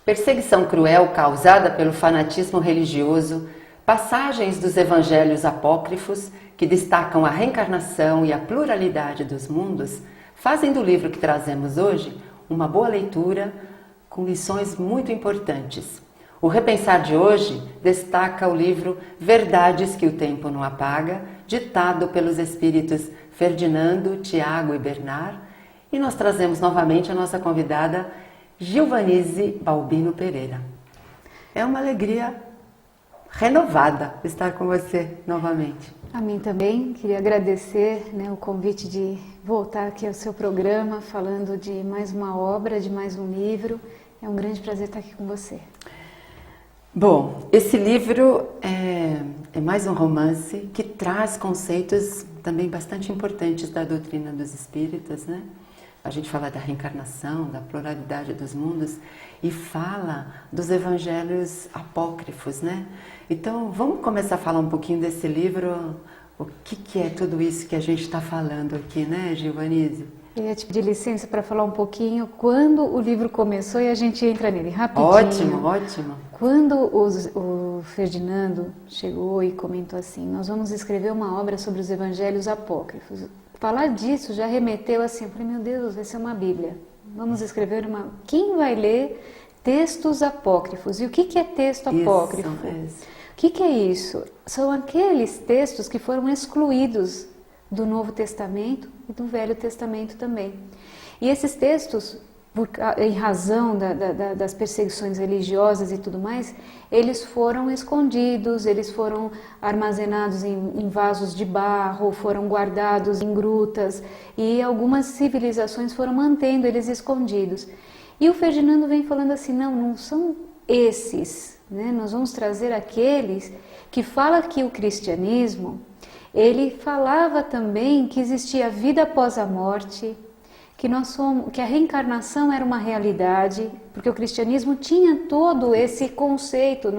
Perseguição cruel causada pelo fanatismo religioso, passagens dos evangelhos apócrifos que destacam a reencarnação e a pluralidade dos mundos, fazem do livro que trazemos hoje uma boa leitura com lições muito importantes. O Repensar de hoje destaca o livro Verdades que o Tempo Não Apaga, ditado pelos espíritos Ferdinando, Tiago e Bernard, e nós trazemos novamente a nossa convidada Gilvanise Balbino Pereira. É uma alegria renovada estar com você novamente. A mim também, queria agradecer o convite de voltar aqui ao seu programa, falando de mais uma obra, de mais um livro. É um grande prazer estar aqui com você. Bom, esse livro é mais um romance que traz conceitos também bastante importantes da doutrina dos espíritas, né? A gente fala da reencarnação, da pluralidade dos mundos e fala dos evangelhos apócrifos, né? Então, vamos começar a falar um pouquinho desse livro, o que é tudo isso que a gente está falando aqui, né, Gilvanise? Eu ia te pedir licença para falar um pouquinho quando o livro começou e a gente entra nele rapidinho. Ótimo, ótimo. Quando o Ferdinando chegou e comentou assim, nós vamos escrever uma obra sobre os evangelhos apócrifos. Falar disso já remeteu assim, eu falei, meu Deus, vai ser uma Bíblia. Vamos escrever uma... Quem vai ler textos apócrifos? E o que é texto apócrifo? Isso. O que é isso? São aqueles textos que foram excluídos do Novo Testamento e do Velho Testamento também. E esses textos, em razão das perseguições religiosas e tudo mais, eles foram escondidos, eles foram armazenados em vasos de barro, foram guardados em grutas e algumas civilizações foram mantendo eles escondidos. E o Ferdinando vem falando assim, não são esses, né? Nós vamos trazer aqueles que falam que o cristianismo, ele falava também que existia vida após a morte, que a reencarnação era uma realidade, porque o cristianismo tinha todo esse conceito,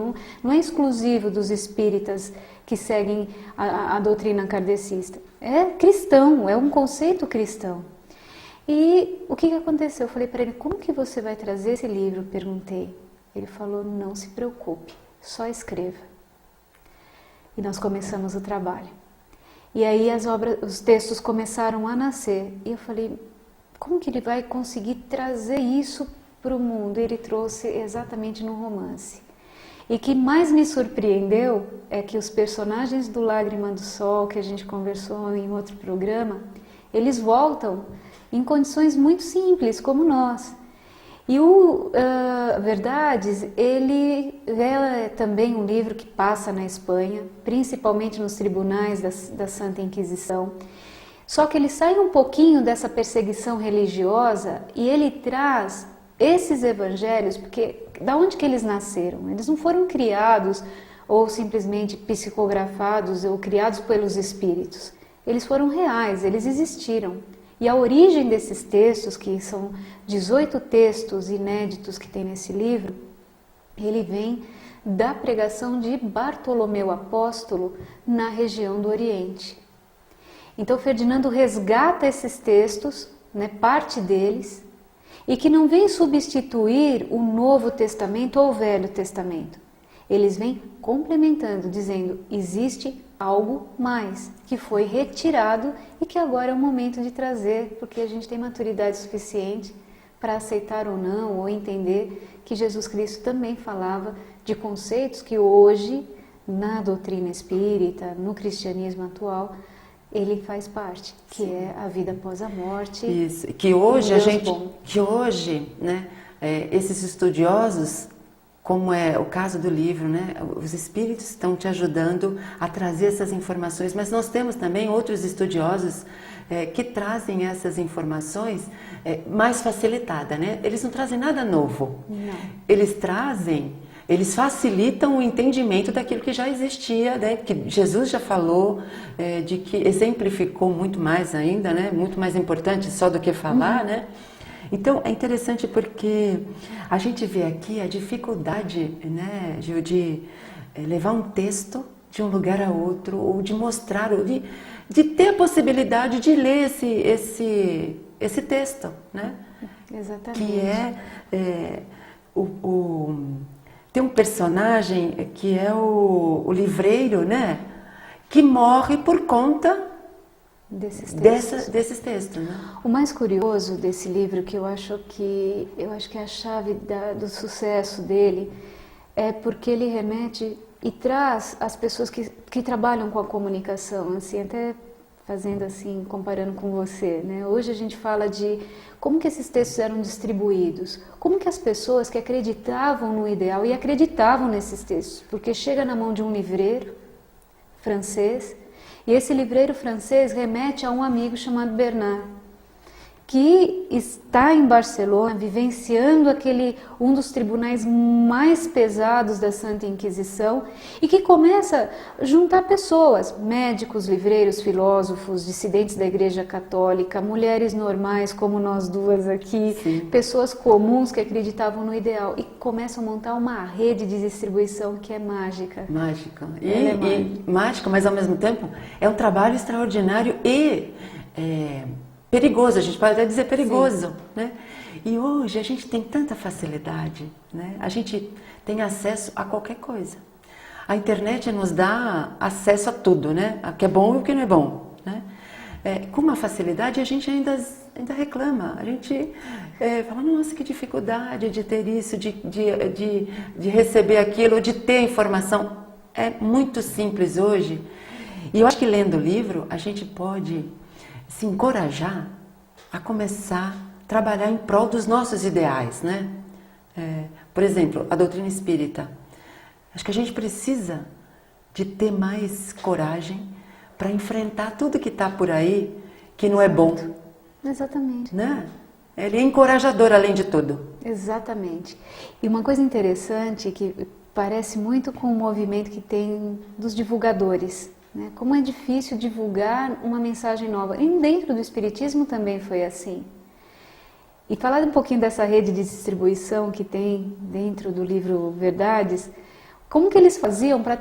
não é exclusivo dos espíritas que seguem a doutrina kardecista. É cristão, é um conceito cristão. E o que aconteceu? Eu falei para ele, como que você vai trazer esse livro? Perguntei. Ele falou, não se preocupe, só escreva. E nós começamos o trabalho. E aí os textos começaram a nascer. E eu falei, como que ele vai conseguir trazer isso para o mundo? Ele trouxe exatamente no romance. E o que mais me surpreendeu é que os personagens do Lágrima do Sol, que a gente conversou em outro programa, eles voltam em condições muito simples, como nós. E o Verdades, ele é também um livro que passa na Espanha, principalmente nos tribunais da Santa Inquisição. Só que ele sai um pouquinho dessa perseguição religiosa e ele traz esses evangelhos, porque da onde que eles nasceram? Eles não foram criados ou simplesmente psicografados ou criados pelos espíritos. Eles foram reais, eles existiram. E a origem desses textos, que são 18 textos inéditos que tem nesse livro, ele vem da pregação de Bartolomeu Apóstolo na região do Oriente. Então Ferdinando resgata esses textos, parte deles, e que não vem substituir o Novo Testamento ou o Velho Testamento. Eles vêm complementando, dizendo, existe algo mais, que foi retirado e que agora é o momento de trazer, porque a gente tem maturidade suficiente para aceitar ou não, ou entender que Jesus Cristo também falava de conceitos que hoje, na doutrina espírita, no cristianismo atual, ele faz parte, que Sim. é a vida após a morte. Isso, que hoje esses estudiosos, como é o caso do livro, os espíritos estão te ajudando a trazer essas informações, mas nós temos também outros estudiosos que trazem essas informações mais facilitada, Eles não trazem nada novo. Não. Eles facilitam o entendimento daquilo que já existia, que Jesus já falou, de que exemplificou muito mais ainda, muito mais importante só do que falar, Então é interessante porque a gente vê aqui a dificuldade, né, Gil, de levar um texto de um lugar a outro, ou de mostrar, ou de ter a possibilidade de ler esse texto, né? Exatamente. Que tem um personagem que é o livreiro, né? Que morre por conta desses textos, né? O mais curioso desse livro, que eu acho que é a chave do sucesso dele, é porque ele remete e traz as pessoas que trabalham com a comunicação, assim, até fazendo assim, comparando com você, né? Hoje a gente fala de como que esses textos eram distribuídos, como que as pessoas que acreditavam no ideal e acreditavam nesses textos, porque chega na mão de um livreiro francês, e esse livreiro francês remete a um amigo chamado Bernard, que está em Barcelona, vivenciando um dos tribunais mais pesados da Santa Inquisição, e que começa a juntar pessoas, médicos, livreiros, filósofos, dissidentes da Igreja Católica, mulheres normais como nós duas aqui, Sim. pessoas comuns que acreditavam no ideal, e começam a montar uma rede de distribuição que é mágica. Mágica. Mágica, mas ao mesmo tempo é um trabalho extraordinário e perigoso, a gente pode até dizer perigoso, sim, né? E hoje a gente tem tanta facilidade, né? A gente tem acesso a qualquer coisa. A internet nos dá acesso a tudo, né? O que é bom e o que não é bom, né? Com uma facilidade a gente ainda reclama, a gente fala, nossa, que dificuldade de ter isso, de receber aquilo, de ter informação. É muito simples hoje. E eu acho que lendo o livro a gente pode se encorajar a começar a trabalhar em prol dos nossos ideais, né? Por exemplo, a doutrina espírita. Acho que a gente precisa de ter mais coragem para enfrentar tudo que está por aí que não é bom. Exatamente. Né? Ele é encorajador além de tudo. Exatamente. E uma coisa interessante que parece muito com o movimento que tem dos divulgadores, né? Como é difícil divulgar uma mensagem nova. E dentro do Espiritismo também foi assim. E falar um pouquinho dessa rede de distribuição que tem dentro do livro Verdades, como que eles faziam para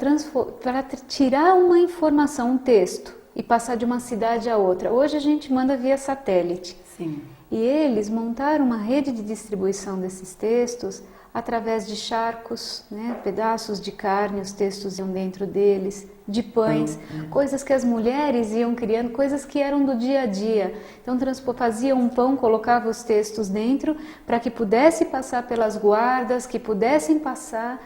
tirar uma informação, um texto, e passar de uma cidade a outra. Hoje a gente manda via satélite. Sim. E eles montaram uma rede de distribuição desses textos através de charcos, né, pedaços de carne, os textos iam dentro deles, de pães, coisas que as mulheres iam criando, coisas que eram do dia a dia. Então faziam um pão, colocavam os textos dentro para que pudesse passar pelas guardas, que pudessem passar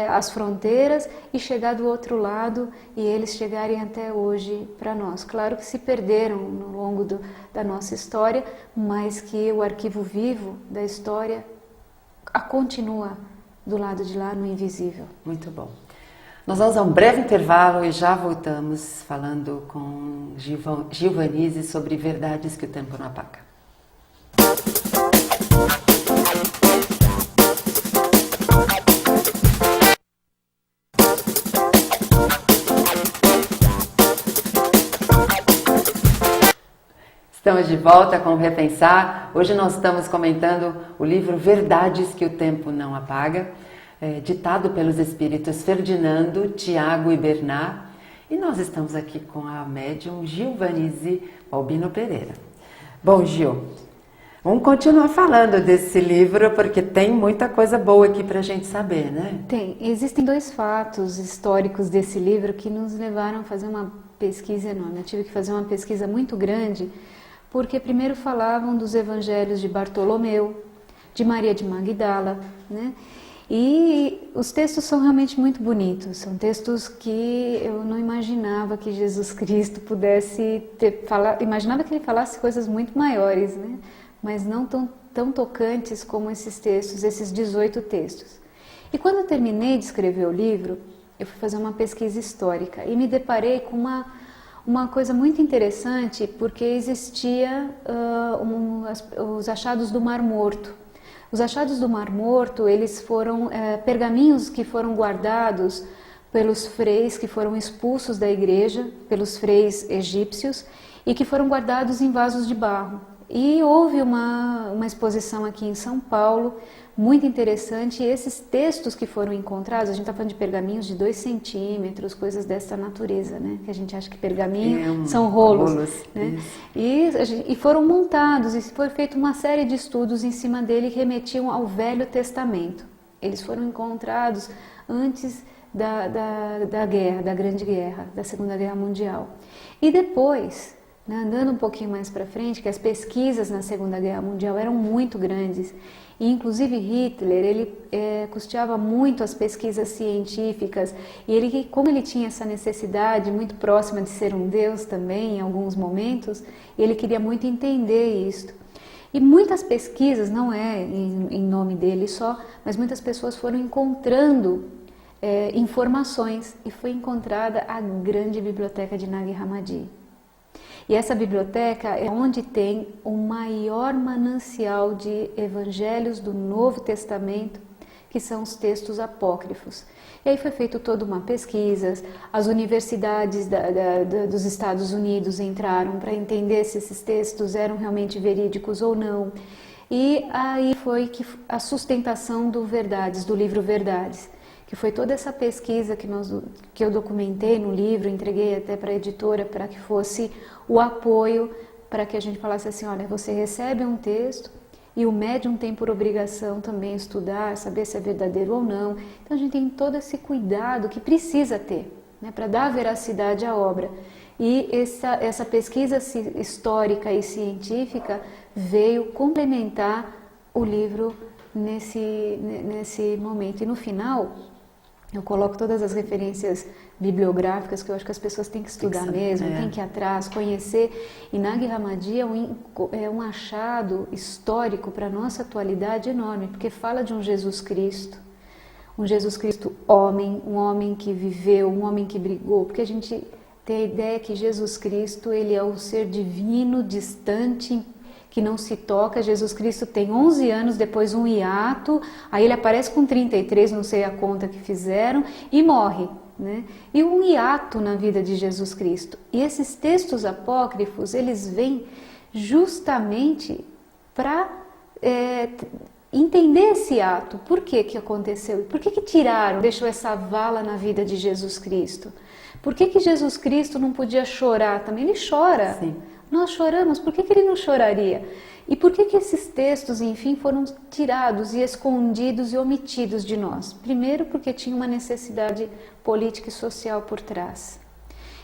as fronteiras e chegar do outro lado e eles chegarem até hoje para nós. Claro que se perderam no longo da nossa história, mas que o arquivo vivo da história continua do lado de lá no invisível. Muito bom. Nós vamos a um breve intervalo e já voltamos falando com Gil Vanizzi sobre verdades que o tempo não apaga. Estamos de volta com o Repensar. Hoje nós estamos comentando o livro Verdades que o Tempo Não Apaga, ditado pelos espíritos Ferdinando, Tiago e Bernard. E nós estamos aqui com a médium Gil Vanizzi Albino Pereira. Bom, Gil, vamos continuar falando desse livro, porque tem muita coisa boa aqui para a gente saber, né? Tem. Existem 2 fatos históricos desse livro que nos levaram a fazer uma pesquisa enorme. Eu tive que fazer uma pesquisa muito grande, porque primeiro falavam dos evangelhos de Bartolomeu, de Maria de Magdala, né? E os textos são realmente muito bonitos, são textos que eu não imaginava que Jesus Cristo pudesse imaginava que ele falasse coisas muito maiores, né? Mas não tão tocantes como esses textos, esses 18 textos. E quando eu terminei de escrever o livro, eu fui fazer uma pesquisa histórica e me deparei com uma coisa muito interessante, porque existia os achados do Mar Morto. Os achados do Mar Morto, eles foram pergaminhos que foram guardados pelos freis que foram expulsos da igreja, pelos freis egípcios, e que foram guardados em vasos de barro. E houve uma exposição aqui em São Paulo, muito interessante. E esses textos que foram encontrados, a gente está falando de pergaminhos de 2 centímetros, coisas dessa natureza, né? Que a gente acha que pergaminho são rolos. Né? E foram montados, e foi feita uma série de estudos em cima dele que remetiam ao Velho Testamento. Eles foram encontrados antes da guerra, da Grande Guerra, da Segunda Guerra Mundial. E depois, né, andando um pouquinho mais para frente, que as pesquisas na Segunda Guerra Mundial eram muito grandes, e inclusive Hitler, ele custeava muito as pesquisas científicas, e ele, como ele tinha essa necessidade muito próxima de ser um deus também, em alguns momentos, ele queria muito entender isto. E muitas pesquisas, não é em nome dele só, mas muitas pessoas foram encontrando informações, e foi encontrada a grande biblioteca de Nag Hammadi. E essa biblioteca é onde tem o maior manancial de evangelhos do Novo Testamento, que são os textos apócrifos. E aí foi feita toda uma pesquisa, as universidades dos Estados Unidos entraram para entender se esses textos eram realmente verídicos ou não. E aí foi que a sustentação do Verdades, do livro Verdades, que foi toda essa pesquisa que eu documentei no livro, entreguei até para a editora para que fosse o apoio para que a gente falasse assim, olha, você recebe um texto e o médium tem por obrigação também estudar, saber se é verdadeiro ou não. Então a gente tem todo esse cuidado que precisa ter, né, para dar veracidade à obra. E essa pesquisa histórica e científica veio complementar o livro nesse momento. E no final, eu coloco todas as referências bibliográficas que eu acho que as pessoas têm que estudar mesmo, têm que ir atrás, conhecer. E Nag Hammadi é um achado histórico para a nossa atualidade enorme, porque fala de um Jesus Cristo homem, um homem que viveu, um homem que brigou, porque a gente tem a ideia que Jesus Cristo, ele é o ser divino, distante, que não se toca. Jesus Cristo tem 11 anos, depois um hiato, aí ele aparece com 33, não sei a conta que fizeram, e morre, né? E um hiato na vida de Jesus Cristo. E esses textos apócrifos, eles vêm justamente para entender esse ato. Por que aconteceu? Por que tiraram, deixou essa vala na vida de Jesus Cristo? Por que Jesus Cristo não podia chorar também? Ele chora. Sim. Nós choramos, por que ele não choraria? E por que esses textos, enfim, foram tirados e escondidos e omitidos de nós? Primeiro, porque tinha uma necessidade política e social por trás.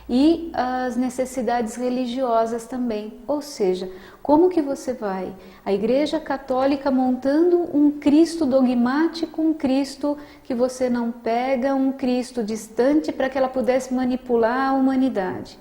E as necessidades religiosas também. Ou seja, como que você vai? A Igreja Católica montando um Cristo dogmático, um Cristo que você não pega, um Cristo distante para que ela pudesse manipular a humanidade.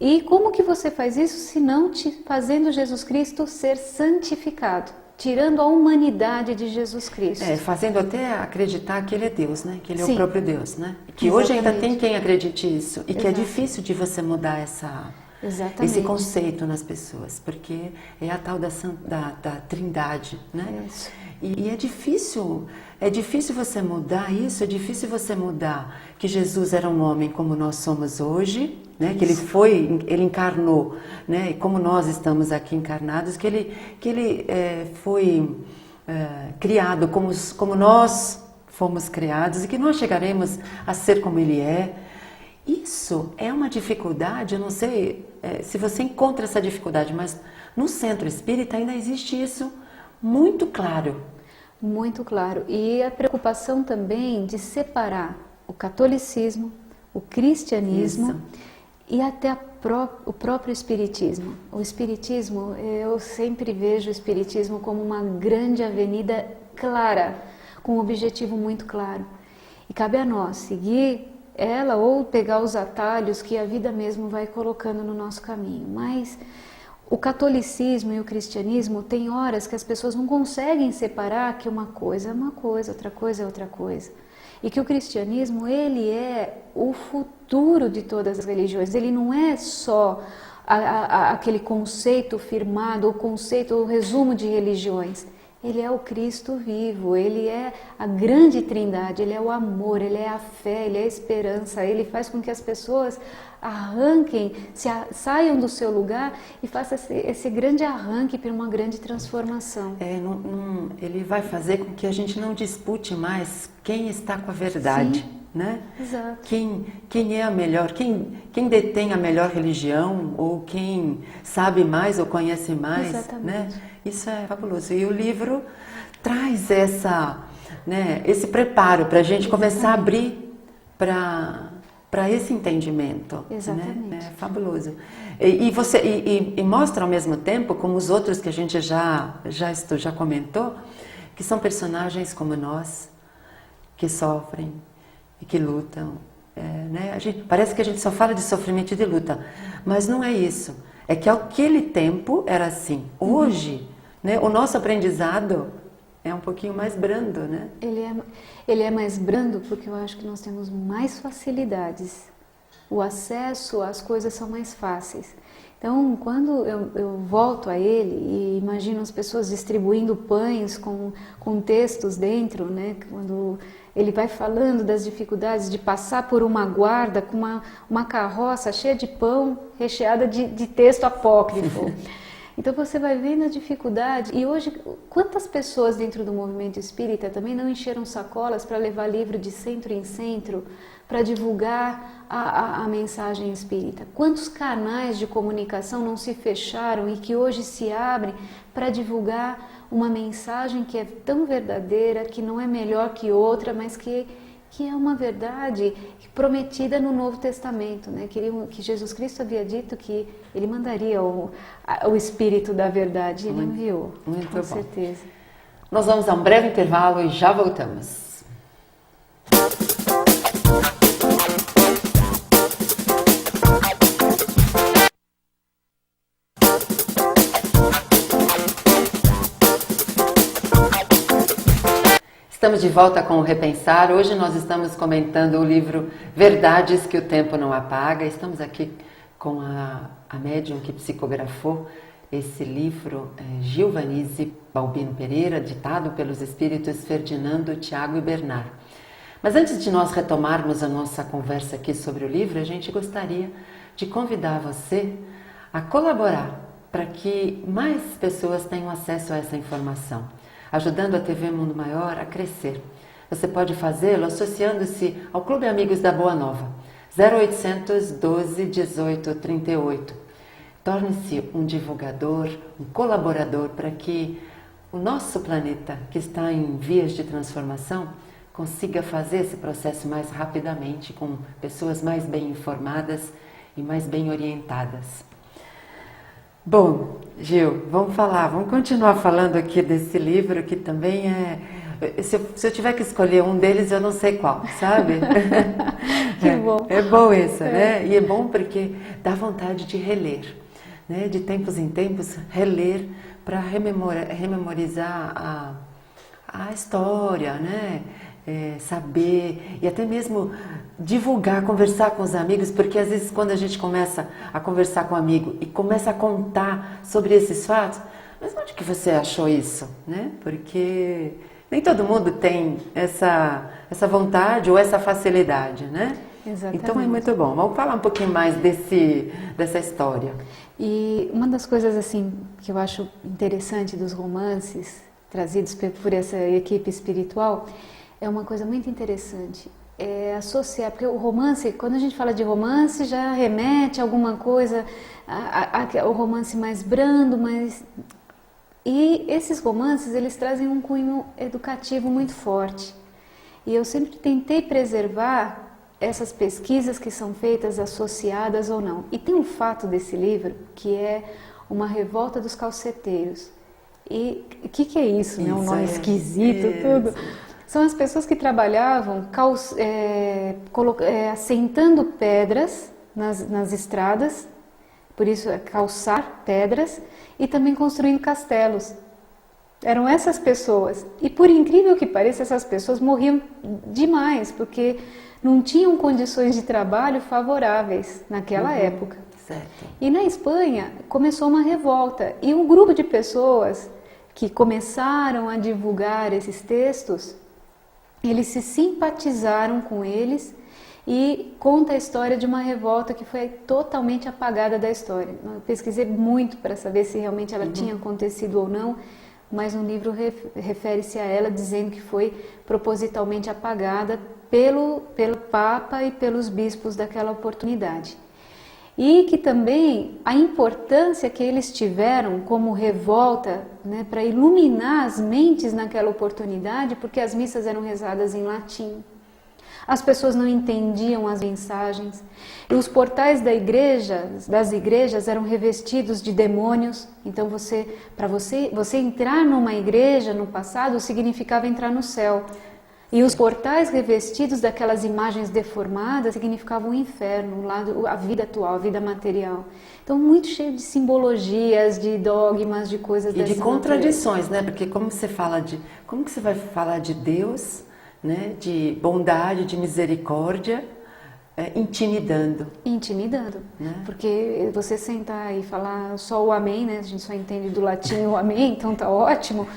E como que você faz isso se não fazendo Jesus Cristo ser santificado, tirando a humanidade de Jesus Cristo? Fazendo até acreditar que ele é Deus, né? Que ele é Sim. o próprio Deus, né? Que Exatamente. hoje ainda tem quem acredite isso e que Exato. é difícil de você mudar esse conceito nas pessoas, porque é a tal da Trindade, né? Isso. E é difícil você mudar isso, é difícil você mudar que Jesus era um homem como nós somos hoje, né? Que ele encarnou, né? E como nós estamos aqui encarnados, que ele foi criado como nós fomos criados e que nós chegaremos a ser como ele é. Isso é uma dificuldade, eu não sei se você encontra essa dificuldade, mas no centro espírita ainda existe isso muito claro. Muito claro. E a preocupação também de separar o catolicismo, o cristianismo Isso. e até o próprio espiritismo. O espiritismo, eu sempre vejo o espiritismo como uma grande avenida clara, com um objetivo muito claro. E cabe a nós seguir ela ou pegar os atalhos que a vida mesmo vai colocando no nosso caminho. Mas o catolicismo e o cristianismo tem horas que as pessoas não conseguem separar que uma coisa é uma coisa, outra coisa é outra coisa. E que o cristianismo, ele é o futuro de todas as religiões. Ele não é só aquele conceito firmado, o resumo de religiões. Ele é o Cristo vivo, Ele é a grande trindade, Ele é o amor, Ele é a fé, Ele é a esperança. Ele faz com que as pessoas arranquem, saiam do seu lugar e façam esse grande arranque para uma grande transformação. Ele vai fazer com que a gente não dispute mais quem está com a verdade. Sim. Né? Exato. Quem é a melhor, quem detém a melhor religião, ou quem sabe mais ou conhece mais. Exatamente. Né? Isso é fabuloso. E o livro traz esse preparo para a gente começar a abrir para esse entendimento. Exatamente. Né? É fabuloso. E mostra ao mesmo tempo, como os outros que a gente já comentou, que são personagens como nós, que sofrem e que lutam. Né? Parece que a gente só fala de sofrimento e de luta, mas não é isso. É que aquele tempo era assim. Hoje, né, o nosso aprendizado é um pouquinho mais brando, né? Ele é mais brando porque eu acho que nós temos mais facilidades. O acesso às coisas são mais fáceis. Então, quando eu volto a ele e imagino as pessoas distribuindo pães com textos dentro, né? Quando ele vai falando das dificuldades de passar por uma guarda com uma carroça cheia de pão recheada de texto apócrifo. Então você vai vendo a dificuldade. E hoje, quantas pessoas dentro do movimento espírita também não encheram sacolas para levar livro de centro em centro para divulgar a mensagem espírita? Quantos canais de comunicação não se fecharam e que hoje se abrem para divulgar uma mensagem que é tão verdadeira, que não é melhor que outra, mas que é uma verdade prometida no Novo Testamento, né? Que Jesus Cristo havia dito que Ele mandaria o Espírito da verdade, Ele enviou, muito com bom. certeza. Nós vamos a um breve intervalo e já voltamos. Estamos de volta com o Repensar. Hoje nós estamos comentando o livro Verdades que o Tempo Não Apaga. Estamos aqui com a médium que psicografou esse livro, Gilvanise Balbino Pereira, ditado pelos espíritos Ferdinando, Tiago e Bernard. Mas antes de nós retomarmos a nossa conversa aqui sobre o livro, a gente gostaria de convidar você a colaborar para que mais pessoas tenham acesso a essa informação, ajudando a TV Mundo Maior a crescer. Você pode fazê-lo associando-se ao Clube Amigos da Boa Nova, 0800 12 18 38. Torne-se um divulgador, um colaborador para que o nosso planeta, que está em vias de transformação, consiga fazer esse processo mais rapidamente, com pessoas mais bem informadas e mais bem orientadas. Bom, Gil, vamos continuar falando aqui desse livro que também se eu tiver que escolher um deles, eu não sei qual, sabe? Que bom. É bom esse, né? E é bom porque dá vontade de reler, né? De tempos em tempos, reler para rememorizar a história, né? Saber e até mesmo divulgar, conversar com os amigos, porque às vezes quando a gente começa a conversar com um amigo e começa a contar sobre esses fatos, mas onde que você achou isso, né? Porque nem todo mundo tem essa vontade ou essa facilidade, né? Exatamente. Então é muito bom. Vamos falar um pouquinho mais dessa história. E uma das coisas assim que eu acho interessante dos romances trazidos por essa equipe espiritual é uma coisa muito interessante, associar, porque o romance, quando a gente fala de romance, já remete a alguma coisa, o romance mais brando, e esses romances, eles trazem um cunho educativo muito forte. E eu sempre tentei preservar essas pesquisas que são feitas associadas ou não. E tem um fato desse livro, que é uma revolta dos calceteiros. E o que é isso, né? Um nome esquisito, tudo. São as pessoas que trabalhavam assentando pedras nas estradas, por isso é calçar pedras, e também construindo castelos. Eram essas pessoas. E por incrível que pareça, essas pessoas morriam demais, porque não tinham condições de trabalho favoráveis naquela época. Certo. E na Espanha começou uma revolta, e um grupo de pessoas que começaram a divulgar esses textos, eles se simpatizaram com eles e conta a história de uma revolta que foi totalmente apagada da história. Eu pesquisei muito para saber se realmente ela tinha acontecido ou não, mas no livro refere-se a ela dizendo que foi propositalmente apagada pelo Papa e pelos bispos daquela oportunidade. E que também a importância que eles tiveram como revolta, né, para iluminar as mentes naquela oportunidade, porque as missas eram rezadas em latim. As pessoas não entendiam as mensagens. E os portais das igrejas eram revestidos de demônios. Então para você entrar numa igreja no passado significava entrar no céu. E os portais revestidos daquelas imagens deformadas significavam o inferno, a vida atual, a vida material. Então, muito cheio de simbologias, de dogmas, de coisas dessa E de contradições, né? Porque como que você vai falar de Deus, né? De bondade, de misericórdia, intimidando. Intimidando, Né? Porque você sentar e falar só o amém, né? A gente só entende do latim o amém, então tá ótimo.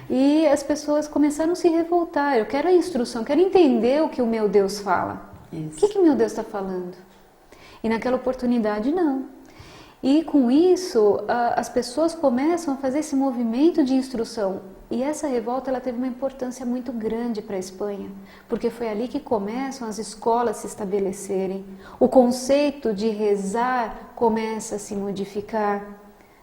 E as pessoas começaram a se revoltar. Eu quero a instrução, quero entender o que o meu Deus fala. Isso. O que o meu Deus está falando? E naquela oportunidade, não. E com isso, as pessoas começam a fazer esse movimento de instrução. E essa revolta ela teve uma importância muito grande para a Espanha, porque foi ali que começam as escolas a se estabelecerem. O conceito de rezar começa a se modificar,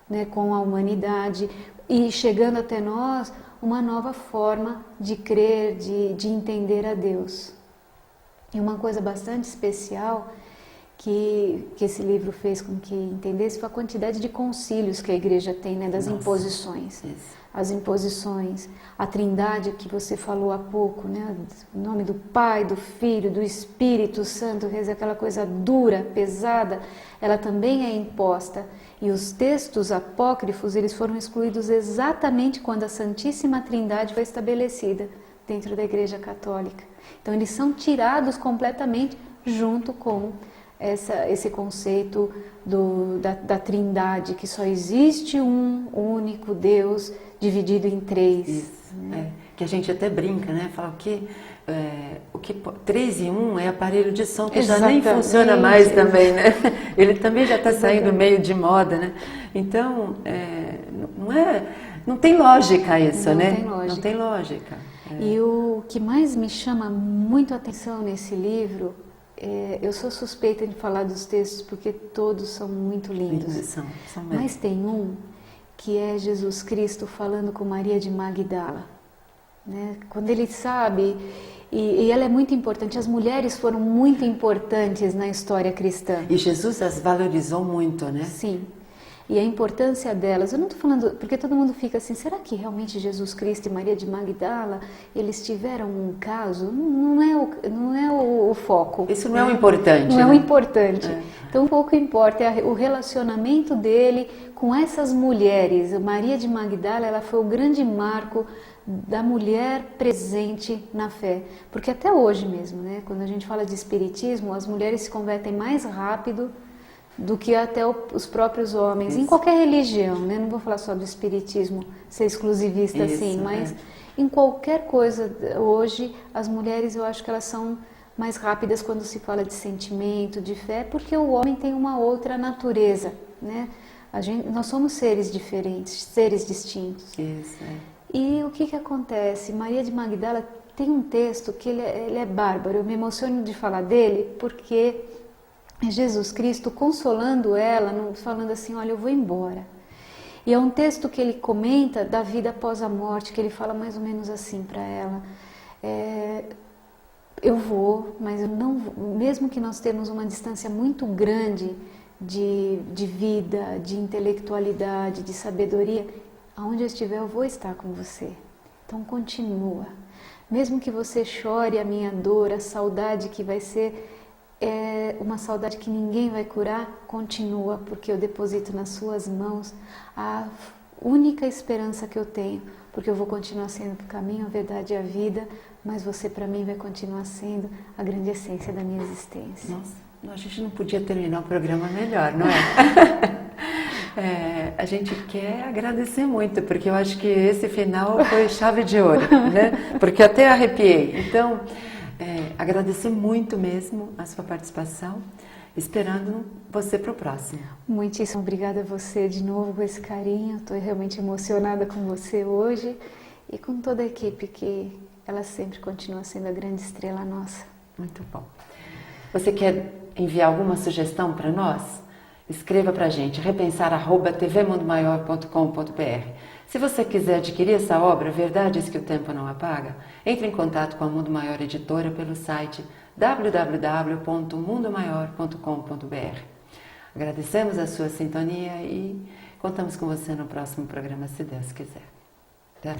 né, com a humanidade e chegando até nós uma nova forma de crer, de entender a Deus. E uma coisa bastante especial que esse livro fez com que entendesse foi a quantidade de concílios que a igreja tem, né, das imposições. Isso. As imposições, a trindade que você falou há pouco, né, o nome do Pai, do Filho, do Espírito Santo, aquela coisa dura, pesada, ela também é imposta. E os textos apócrifos, eles foram excluídos exatamente quando a Santíssima Trindade foi estabelecida dentro da Igreja Católica. Então eles são tirados completamente junto com esse conceito da Trindade, que só existe um único Deus dividido em três. Isso, né? Que a gente até brinca, né? Fala que 3 em 1 é aparelho de som, que Exatamente. Já nem funciona mais também, né? Ele também já está saindo meio de moda, né? Então, não tem lógica isso, né? Não tem lógica. E o que mais me chama muito a atenção nesse livro, eu sou suspeita de falar dos textos porque todos são muito lindos. São mesmo. Mas tem um que é Jesus Cristo falando com Maria de Magdala, né? Quando ele sabe, e ela é muito importante, as mulheres foram muito importantes na história cristã. E Jesus as valorizou muito, né? Sim. E a importância delas, eu não estou falando, porque todo mundo fica assim, será que realmente Jesus Cristo e Maria de Magdala, eles tiveram um caso? Não é o foco. Isso não é o importante. Não é né? o importante. Então, um pouco importa o relacionamento dele com essas mulheres. Maria de Magdala, ela foi o grande marco da mulher presente na fé. Porque até hoje mesmo, né, quando a gente fala de espiritismo, as mulheres se convertem mais rápido do que até os próprios homens, em qualquer religião, né? Não vou falar só do espiritismo, ser exclusivista assim, mas em qualquer coisa hoje, as mulheres eu acho que elas são mais rápidas quando se fala de sentimento, de fé, porque o homem tem uma outra natureza, né? Nós somos seres diferentes, seres distintos. Isso, E o que acontece? Maria de Magdala tem um texto que ele é bárbaro, eu me emociono de falar dele, porque é Jesus Cristo consolando ela, falando assim, olha, eu vou embora. E é um texto que ele comenta da vida após a morte, que ele fala mais ou menos assim para ela, eu vou, mas eu não vou, mesmo que nós temos uma distância muito grande de vida, de intelectualidade, de sabedoria, aonde eu estiver eu vou estar com você. Então continua. Mesmo que você chore a minha dor, a saudade que vai ser uma saudade que ninguém vai curar, continua, porque eu deposito nas suas mãos a única esperança que eu tenho, porque eu vou continuar sendo o caminho, a verdade e a vida, mas você para mim vai continuar sendo a grande essência da minha existência. Nossa, a gente não podia terminar o programa melhor, não é? A gente quer agradecer muito, porque eu acho que esse final foi chave de ouro, né? Porque até arrepiei. Então, agradecer muito mesmo a sua participação, esperando você para o próximo. Muitíssimo obrigada a você de novo com esse carinho. Estou realmente emocionada com você hoje e com toda a equipe, que ela sempre continua sendo a grande estrela nossa. Muito bom. Você quer enviar alguma sugestão para nós? Escreva para a gente, repensar@tvmundomaior.com.br. Se você quiser adquirir essa obra, Verdades que o Tempo Não Apaga, entre em contato com a Mundo Maior Editora pelo site www.mundomaior.com.br. Agradecemos a sua sintonia e contamos com você no próximo programa, se Deus quiser. Até lá.